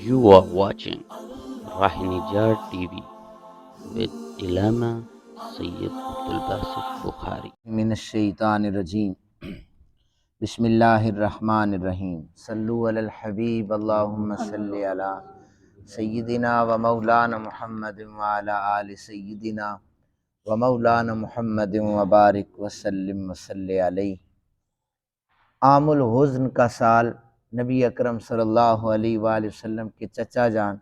You are watching Rahinijar TV with Ilama Sayyid Abdul Basit Bukhari. من الشیطان الرجیم بسم اللہ الرحمن الرحیم صلو علی الحبیب اللہم صلی علی سیدنا و مولانا محمد وعلی آل سیدنا و مولانا محمد وبارک وسلم وصلی علیہ۔ عام الحزن کا سال نبی اکرم صلی اللہ علیہ وآلہ وسلم کے چچا جان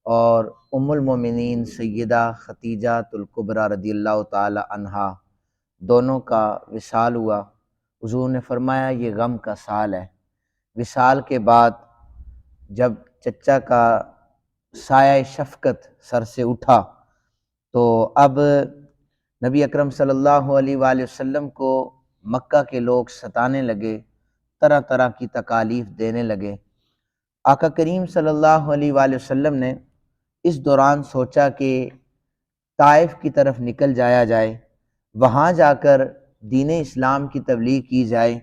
اور ام المومنین سیدہ خدیجہ الکبریٰ رضی اللہ تعالی عنہا دونوں کا وصال ہوا۔ حضور نے فرمایا یہ غم کا سال ہے۔ وصال کے بعد جب چچا کا سایہ شفقت سر سے اٹھا تو اب نبی اکرم صلی اللہ علیہ وآلہ وسلم کو مکہ کے لوگ ستانے لگے، طرح طرح کی تکالیف دینے لگے۔ آقا کریم صلی اللہ علیہ وآلہ وسلم نے اس دوران سوچا کہ طائف کی طرف نکل جایا جائے، وہاں جا کر دین اسلام کی تبلیغ کی جائے،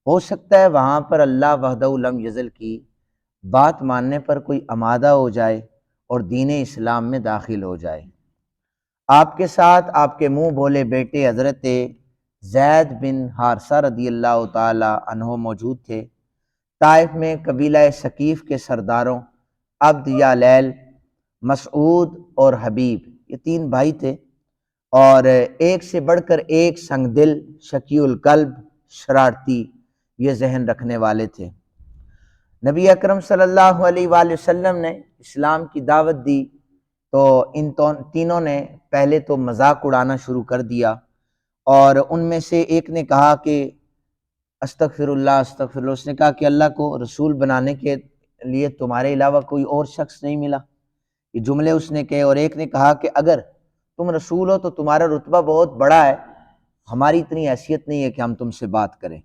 ہو سکتا ہے وہاں پر اللہ وحدہ لم یزل کی بات ماننے پر کوئی آمادہ ہو جائے اور دین اسلام میں داخل ہو جائے۔ آپ کے ساتھ آپ کے منہ بولے بیٹے حضرت زید بن حارثہ رضی اللہ تعالی عنہ موجود تھے۔ طائف میں قبیلہ ثقیف کے سرداروں عبد یا لیل، مسعود اور حبیب، یہ تین بھائی تھے اور ایک سے بڑھ کر ایک سنگ دل، شقی القلب، شرارتی یہ ذہن رکھنے والے تھے۔ نبی اکرم صلی اللہ علیہ وآلہ وسلم نے اسلام کی دعوت دی تو ان تینوں نے پہلے تو مذاق اڑانا شروع کر دیا، اور ان میں سے ایک نے کہا کہ استغفر اللہ استغفر اللہ، اس نے کہا کہ اللہ کو رسول بنانے کے لیے تمہارے علاوہ کوئی اور شخص نہیں ملا، یہ جملے اس نے کہے۔ اور ایک نے کہا کہ اگر تم رسول ہو تو تمہارا رتبہ بہت بڑا ہے، ہماری اتنی حیثیت نہیں ہے کہ ہم تم سے بات کریں۔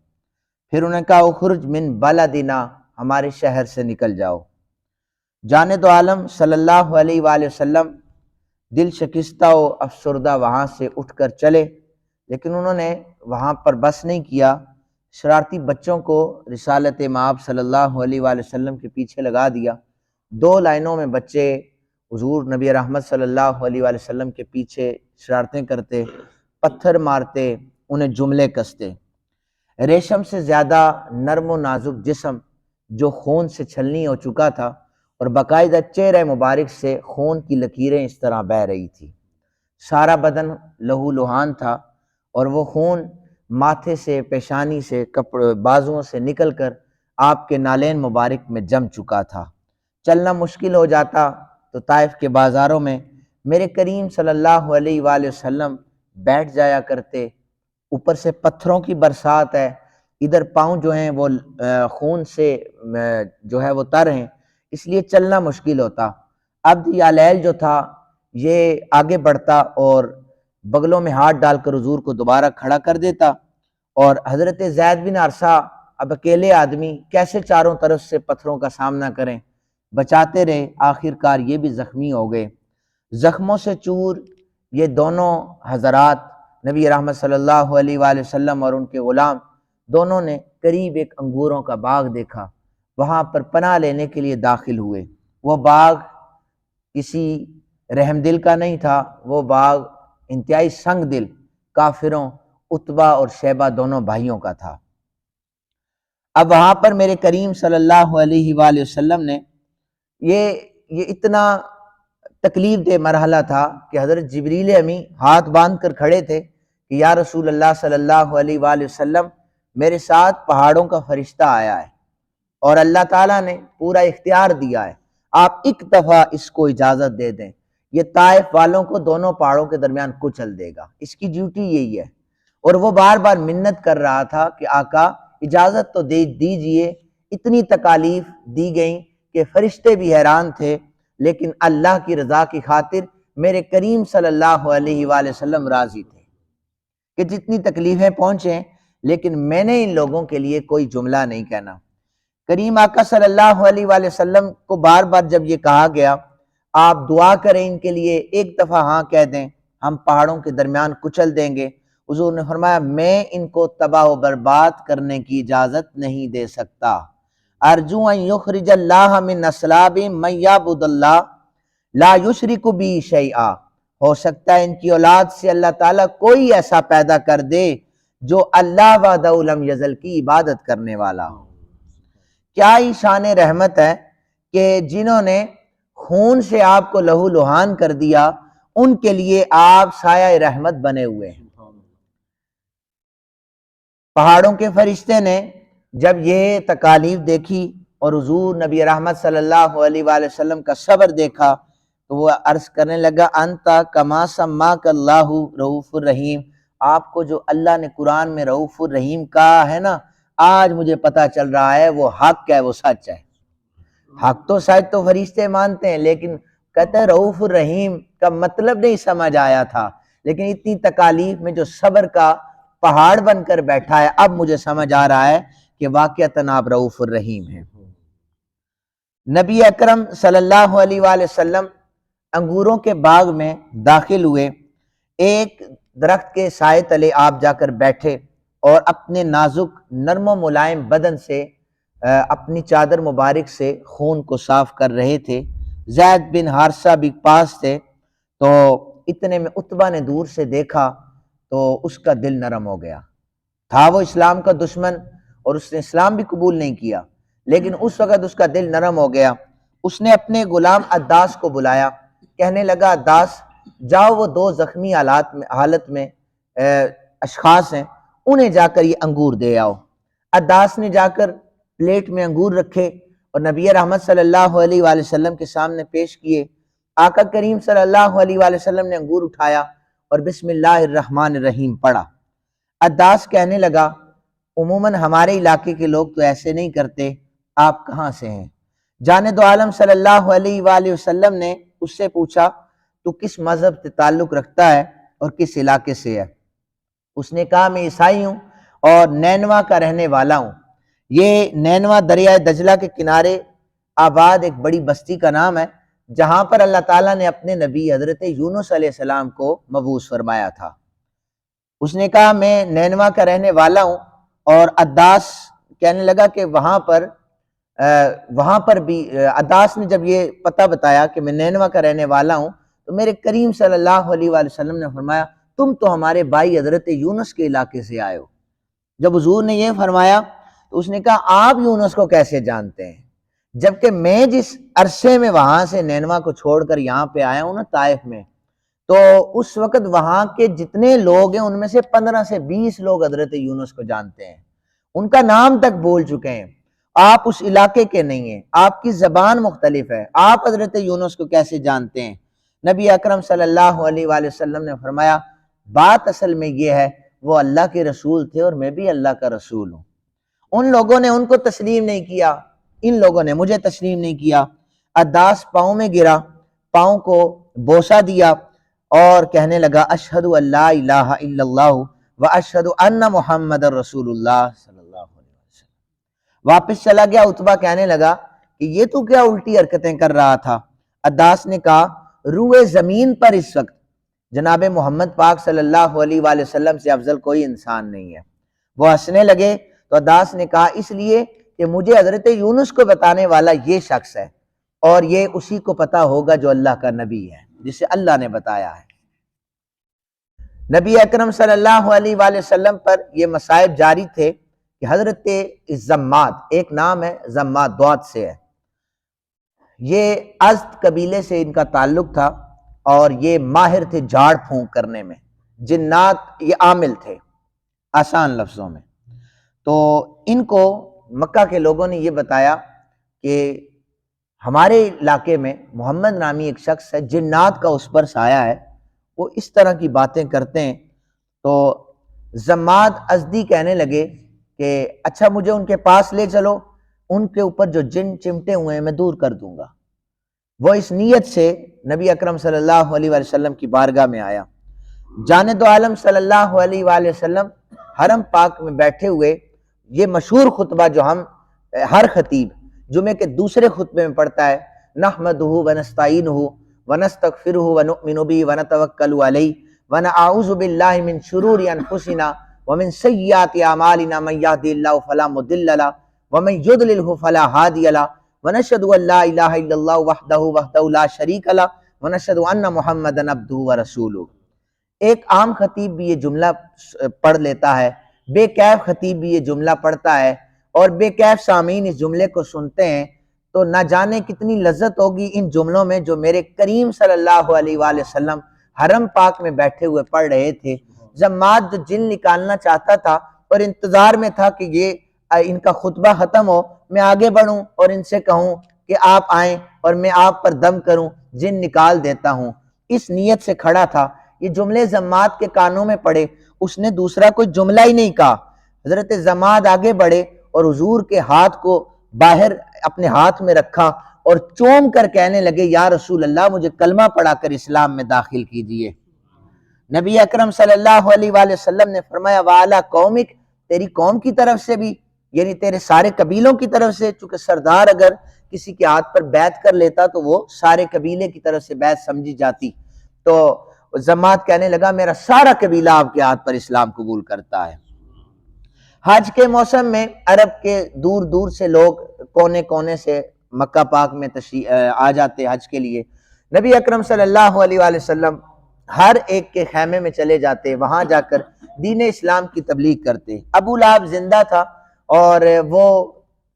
پھر انہوں نے کہا اخرج من بلدنا، ہمارے شہر سے نکل جاؤ۔ جانب عالم صلی اللہ علیہ وآلہ وسلم دل شکستہ و افسردہ وہاں سے اٹھ کر چلے، لیکن انہوں نے وہاں پر بس نہیں کیا، شرارتی بچوں کو رسالت مآب صلی اللہ علیہ وآلہ وسلم کے پیچھے لگا دیا۔ دو لائنوں میں بچے حضور نبی رحمت صلی اللہ علیہ وآلہ وسلم کے پیچھے شرارتیں کرتے، پتھر مارتے، انہیں جملے کستے۔ ریشم سے زیادہ نرم و نازک جسم جو خون سے چھلنی ہو چکا تھا، اور باقاعدہ چہرہ مبارک سے خون کی لکیریں اس طرح بہہ رہی تھی۔ سارا بدن لہو لہان تھا اور وہ خون ماتھے سے، پیشانی سے، بازوؤں سے نکل کر آپ کے نالین مبارک میں جم چکا تھا۔ چلنا مشکل ہو جاتا تو طائف کے بازاروں میں میرے کریم صلی اللہ علیہ وآلہ وسلم بیٹھ جایا کرتے۔ اوپر سے پتھروں کی برسات ہے، ادھر پاؤں جو ہیں وہ خون سے جو ہے وہ تر ہیں، اس لیے چلنا مشکل ہوتا۔ عبد یا لیل جو تھا یہ آگے بڑھتا اور بغلوں میں ہاتھ ڈال کر حضور کو دوبارہ کھڑا کر دیتا، اور حضرت زید بن حارثہ اب اکیلے آدمی کیسے چاروں طرف سے پتھروں کا سامنا کریں، بچاتے رہے، آخر کار یہ بھی زخمی ہو گئے۔ زخموں سے چور یہ دونوں حضرات نبی رحمت صلی اللہ علیہ وآلہ وسلم اور ان کے غلام دونوں نے قریب ایک انگوروں کا باغ دیکھا، وہاں پر پناہ لینے کے لیے داخل ہوئے۔ وہ باغ کسی رحم دل کا نہیں تھا، وہ باغ انتہائی سنگ دل کافروں عتبہ اور شیبہ دونوں بھائیوں کا تھا۔ اب وہاں پر میرے کریم صلی اللہ علیہ وآلہ وسلم نے یہ اتنا تکلیف دہ مرحلہ تھا کہ حضرت جبریل امی ہاتھ باندھ کر کھڑے تھے کہ یا رسول اللہ صلی اللہ علیہ وآلہ وسلم، میرے ساتھ پہاڑوں کا فرشتہ آیا ہے اور اللہ تعالیٰ نے پورا اختیار دیا ہے، آپ ایک دفعہ اس کو اجازت دے دیں، یہ طائف والوں کو دونوں پہاڑوں کے درمیان کچل دے گا، اس کی ڈیوٹی یہی ہے۔ اور وہ بار بار منت کر رہا تھا کہ آقا اجازت تو دے دیجئے۔ اتنی تکالیف دی گئیں کہ فرشتے بھی حیران تھے، لیکن اللہ کی رضا کی خاطر میرے کریم صلی اللہ علیہ وآلہ وسلم راضی تھے کہ جتنی تکلیفیں پہنچیں لیکن میں نے ان لوگوں کے لیے کوئی جملہ نہیں کہنا۔ کریم آقا صلی اللہ علیہ وآلہ وسلم کو بار بار جب یہ کہا گیا آپ دعا کریں ان کے لیے، ایک دفعہ ہاں کہہ دیں، ہم پہاڑوں کے درمیان کچل دیں گے، حضور نے فرمایا میں ان کو تباہ و برباد کرنے کی اجازت نہیں دے سکتا۔ ارجو ان یخرج اللہ من اصلاب من یعبد اللہ لا یشرک بی شیئا، ہو سکتا ہے ان کی اولاد سے اللہ تعالیٰ کوئی ایسا پیدا کر دے جو اللہ وحدہ لم یزل کی عبادت کرنے والا ہو۔ کیا ہی شان رحمت ہے کہ جنہوں نے خون سے آپ کو لہو لہان کر دیا، ان کے لیے آپ سایہ رحمت بنے ہوئے ہیں۔ پہاڑوں کے فرشتے نے جب یہ تکالیف دیکھی اور حضور نبی رحمت صلی اللہ علیہ وآلہ وسلم کا صبر دیکھا تو وہ عرض کرنے لگا انتا کما سماک اللہ رؤوف الرحیم، آپ کو جو اللہ نے قرآن میں رؤوف الرحیم کہا ہے نا، آج مجھے پتا چل رہا ہے وہ حق ہے، وہ سچ ہے۔ حق تو سچ تو فرشتے مانتے ہیں، لیکن کہتے ہیں رؤوف الرحیم کا مطلب نہیں سمجھ آیا تھا، لیکن اتنی تکالیف میں جو صبر کا پہاڑ بن کر بیٹھا ہے، اب مجھے سمجھ آ رہا ہے کہ واقعتاً آپ رؤوف الرحیم ہیں۔ نبی اکرم صلی اللہ علیہ وآلہ وسلم انگوروں کے باغ میں داخل ہوئے، ایک درخت کے سائے تلے آپ جا کر بیٹھے اور اپنے نازک نرم و ملائم بدن سے اپنی چادر مبارک سے خون کو صاف کر رہے تھے۔ زید بن حارثہ بھی پاس تھے، تو اتنے میں عتبہ نے دور سے دیکھا تو اس کا دل نرم ہو گیا۔ تھا وہ اسلام کا دشمن اور اس نے اسلام بھی قبول نہیں کیا، لیکن اس وقت اس کا دل نرم ہو گیا۔ اس نے اپنے غلام عداس کو بلایا، کہنے لگا عداس جاؤ، وہ دو زخمی حالت میں اشخاص ہیں، انہیں جا کر یہ انگور دے آؤ۔ عداس نے جا کر پلیٹ میں انگور رکھے اور نبی رحمت صلی اللہ علیہ وآلہ وسلم کے سامنے پیش کیے۔ آقا کریم صلی اللہ علیہ وآلہ وسلم نے انگور اٹھایا اور بسم اللہ الرحمن الرحیم پڑھا۔ عداس کہنے لگا عموماً ہمارے علاقے کے لوگ تو ایسے نہیں کرتے، آپ کہاں سے ہیں؟ جانے دو عالم صلی اللہ علیہ وآلہ وسلم نے اس سے پوچھا تو کس مذہب سے تعلق رکھتا ہے اور کس علاقے سے ہے؟ اس نے کہا میں عیسائی ہوں اور نینوا کا رہنے والا ہوں۔ یہ نینوا دریائے دجلہ کے کنارے آباد ایک بڑی بستی کا نام ہے، جہاں پر اللہ تعالیٰ نے اپنے نبی حضرت یونس علیہ السلام کو مبعوث فرمایا تھا۔ اس نے کہا میں نینوا کا رہنے والا ہوں، اور عداس کہنے لگا کہ وہاں پر بھی عداس نے جب یہ پتہ بتایا کہ میں نینوا کا رہنے والا ہوں تو میرے کریم صلی اللہ علیہ وآلہ وسلم نے فرمایا تم تو ہمارے بھائی حضرت یونس کے علاقے سے آئے ہو۔ جب حضور نے یہ فرمایا تو اس نے کہا آپ یونس کو کیسے جانتے ہیں، جبکہ میں جس عرصے میں وہاں سے نینوا کو چھوڑ کر یہاں پہ آیا ہوں نا طائف میں، تو اس وقت وہاں کے جتنے لوگ ہیں ان میں سے 15 سے 20 لوگ حضرت یونس کو جانتے ہیں، ان کا نام تک بول چکے ہیں۔ آپ اس علاقے کے نہیں ہیں، آپ کی زبان مختلف ہے، آپ حضرت یونس کو کیسے جانتے ہیں؟ نبی اکرم صلی اللہ علیہ وآلہ وسلم نے فرمایا بات اصل میں یہ ہے وہ اللہ کے رسول تھے اور میں بھی اللہ کا رسول ہوں۔ ان لوگوں نے ان کو تسلیم نہیں کیا، ان لوگوں نے مجھے تسلیم نہیں کیا۔ عداس پاؤں میں گرا، پاؤں کو بوسہ دیا اور کہنے لگا اشہد ان لا الہ الا اللہ واشہد ان محمد رسول اللہ صلی اللہ علیہ وسلم۔ واپس چلا گیا۔ عتبہ کہنے لگا کہ یہ تو کیا الٹی حرکتیں کر رہا تھا؟ عداس نے کہا روئے زمین پر اس وقت جناب محمد پاک صلی اللہ علیہ وآلہ وسلم سے افضل کوئی انسان نہیں ہے۔ وہ ہنسنے لگے تو عداس نے کہا اس لیے کہ مجھے حضرت یونس کو بتانے والا یہ شخص ہے، اور یہ اسی کو پتا ہوگا جو اللہ کا نبی ہے، جسے اللہ نے بتایا ہے۔ نبی اکرم صلی اللہ علیہ وآلہ وسلم پر یہ مصائب جاری تھے کہ حضرت زماد، ایک نام ہے زماد، دوات سے ہے، یہ ازد قبیلے سے ان کا تعلق تھا اور یہ ماہر تھے جھاڑ پھونک کرنے میں، جنات یہ عامل تھے آسان لفظوں میں۔ تو ان کو مکہ کے لوگوں نے یہ بتایا کہ ہمارے علاقے میں محمد نامی ایک شخص ہے، جنات کا اس پر سایہ ہے، وہ اس طرح کی باتیں کرتے ہیں۔ تو زماد ازدی کہنے لگے کہ اچھا مجھے ان کے پاس لے چلو، ان کے اوپر جو جن چمٹے ہوئے ہیں میں دور کر دوں گا۔ وہ اس نیت سے نبی اکرم صلی اللہ علیہ وآلہ وسلم کی بارگاہ میں آیا۔ جانے دو عالم صلی اللہ علیہ وآلہ وسلم حرم پاک میں بیٹھے ہوئے یہ مشہور خطبہ جو ہم ہر خطیب جمعے کے دوسرے خطبے میں پڑھتا ہے، نحمدہ ونستعینہ ونستغفرہ ونؤمن بہ ونتوکل علیہ ونعوذ باللہ من شرور انفسنا ومن سیئات اعمالنا من یہدہ اللہ فلا مضل لہ ومن يضلله فلا هادي له ونشهد ان لا اله الا الله وحده لا شريك له ونشهد ان محمدا عبده ورسوله۔ ایک عام خطیب بھی یہ جملہ پڑھ لیتا ہے، بے کیف خطیب بھی یہ جملہ پڑھتا ہے، اور بے کیف سامعین اس جملے کو سنتے ہیں، تو نہ جانے کتنی لذت ہوگی ان جملوں میں جو میرے کریم صلی اللہ علیہ وآلہ وسلم حرم پاک میں بیٹھے ہوئے پڑھ رہے تھے۔ جماعت جو جن نکالنا چاہتا تھا اور انتظار میں تھا کہ یہ ان کا خطبہ ختم ہو، میں آگے بڑھوں اور ان سے کہوں کہ آپ آئیں اور میں آپ پر دم کروں، جن نکال دیتا ہوں، اس نیت سے کھڑا تھا۔ یہ جملے زماد کے کانوں میں پڑے، اس نے دوسرا کوئی جملہ ہی نہیں کہا۔ حضرت زماد آگے بڑھے اور حضور کے ہاتھ کو باہر اپنے ہاتھ میں رکھا اور چوم کر کہنے لگے یا رسول اللہ مجھے کلمہ پڑھا کر اسلام میں داخل کیجئے۔ نبی اکرم صلی اللہ علیہ وآلہ وسلم نے فرمایا وَعَلَىٰ قَوْمِكَ، تیری قوم کی طرف سے بھی، یعنی تیرے سارے قبیلوں کی طرف سے، چونکہ سردار اگر کسی کے ہاتھ پر بیعت کر لیتا تو وہ سارے قبیلے کی طرف سے بیعت سمجھی جاتی۔ تو زماد کہنے لگا میرا سارا قبیلہ آپ کے ہاتھ پر اسلام قبول کرتا ہے۔ حج کے موسم میں عرب کے دور دور سے لوگ کونے کونے سے مکہ پاک میں آ جاتے حج کے لیے۔ نبی اکرم صلی اللہ علیہ وآلہ وسلم ہر ایک کے خیمے میں چلے جاتے، وہاں جا کر دین اسلام کی تبلیغ کرتے۔ ابو لہب زندہ تھا اور وہ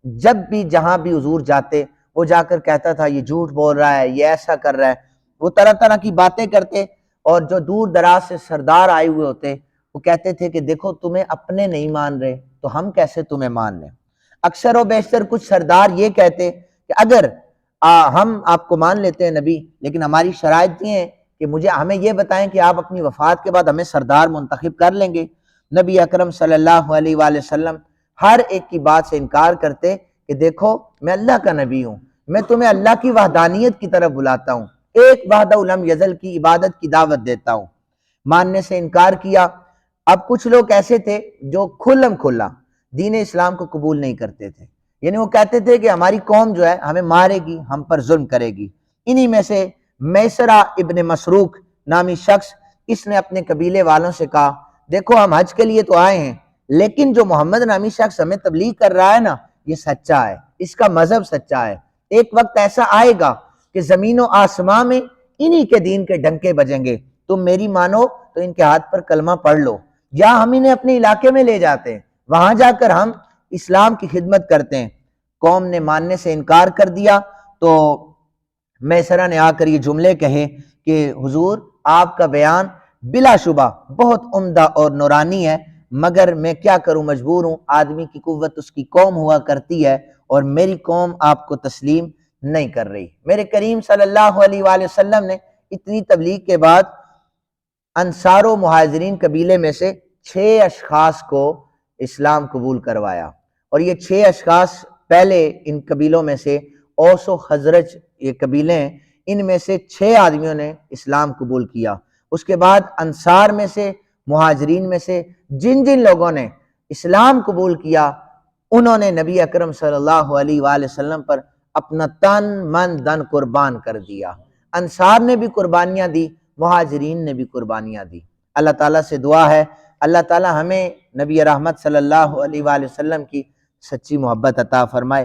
جب بھی جہاں بھی حضور جاتے وہ جا کر کہتا تھا یہ جھوٹ بول رہا ہے، یہ ایسا کر رہا ہے۔ وہ طرح طرح کی باتیں کرتے، اور جو دور دراز سے سردار آئے ہوئے ہوتے وہ کہتے تھے کہ دیکھو تمہیں اپنے نہیں مان رہے تو ہم کیسے تمہیں مان لیں۔ اکثر و بیشتر کچھ سردار یہ کہتے کہ اگر ہم آپ کو مان لیتے ہیں نبی، لیکن ہماری شرائط یہ ہے کہ ہمیں یہ بتائیں کہ آپ اپنی وفات کے بعد ہمیں سردار منتخب کر لیں گے۔ نبی اکرم صلی اللہ علیہ وآلہ وسلم ہر ایک کی بات سے انکار کرتے کہ دیکھو میں اللہ کا نبی ہوں، میں تمہیں اللہ کی وحدانیت کی طرف بلاتا ہوں، ایک وحدہ لم یزل کی عبادت کی دعوت دیتا ہوں۔ ماننے سے انکار کیا۔ اب کچھ لوگ ایسے تھے جو کھلم کھلا دین اسلام کو قبول نہیں کرتے تھے، یعنی وہ کہتے تھے کہ ہماری قوم جو ہے ہمیں مارے گی، ہم پر ظلم کرے گی۔ انہی میں سے میسرہ ابن مسروق نامی شخص، اس نے اپنے قبیلے والوں سے کہا دیکھو ہم حج کے لیے تو آئے ہیں، لیکن جو محمد نامی شخص ہمیں تبلیغ کر رہا ہے نا یہ سچا ہے، اس کا مذہب سچا ہے۔ ایک وقت ایسا آئے گا کہ زمین و آسمان میں انہی کے دین کے ڈنکے بجیں گے، تم میری مانو تو ان کے ہاتھ پر کلمہ پڑھ لو، یا ہم انہیں اپنے علاقے میں لے جاتے ہیں، وہاں جا کر ہم اسلام کی خدمت کرتے ہیں۔ قوم نے ماننے سے انکار کر دیا تو میسرہ نے آ کر یہ جملے کہے کہ حضور آپ کا بیان بلا شبہ بہت عمدہ اور نورانی ہے، مگر میں کیا کروں، مجبور ہوں، آدمی کی قوت اس کی قوم ہوا کرتی ہے اور میری قوم آپ کو تسلیم نہیں کر رہی۔ میرے کریم صلی اللہ علیہ وآلہ وسلم نے اتنی تبلیغ کے بعد انصار و مہاجرین قبیلے میں سے 6 اشخاص کو اسلام قبول کروایا، اور یہ 6 اشخاص پہلے ان قبیلوں میں سے اوس و خزرج یہ قبیلے ہیں، ان میں سے 6 آدمیوں نے اسلام قبول کیا۔ اس کے بعد انصار میں سے، مہاجرین میں سے جن جن لوگوں نے اسلام قبول کیا انہوں نے نبی اکرم صلی اللہ علیہ وآلہ وسلم پر اپنا تن من دن قربان کر دیا۔ انصار نے بھی قربانیاں دی، مہاجرین نے بھی قربانیاں دی۔ اللہ تعالیٰ سے دعا ہے اللہ تعالیٰ ہمیں نبی رحمت صلی اللہ علیہ وآلہ وسلم کی سچی محبت عطا فرمائے۔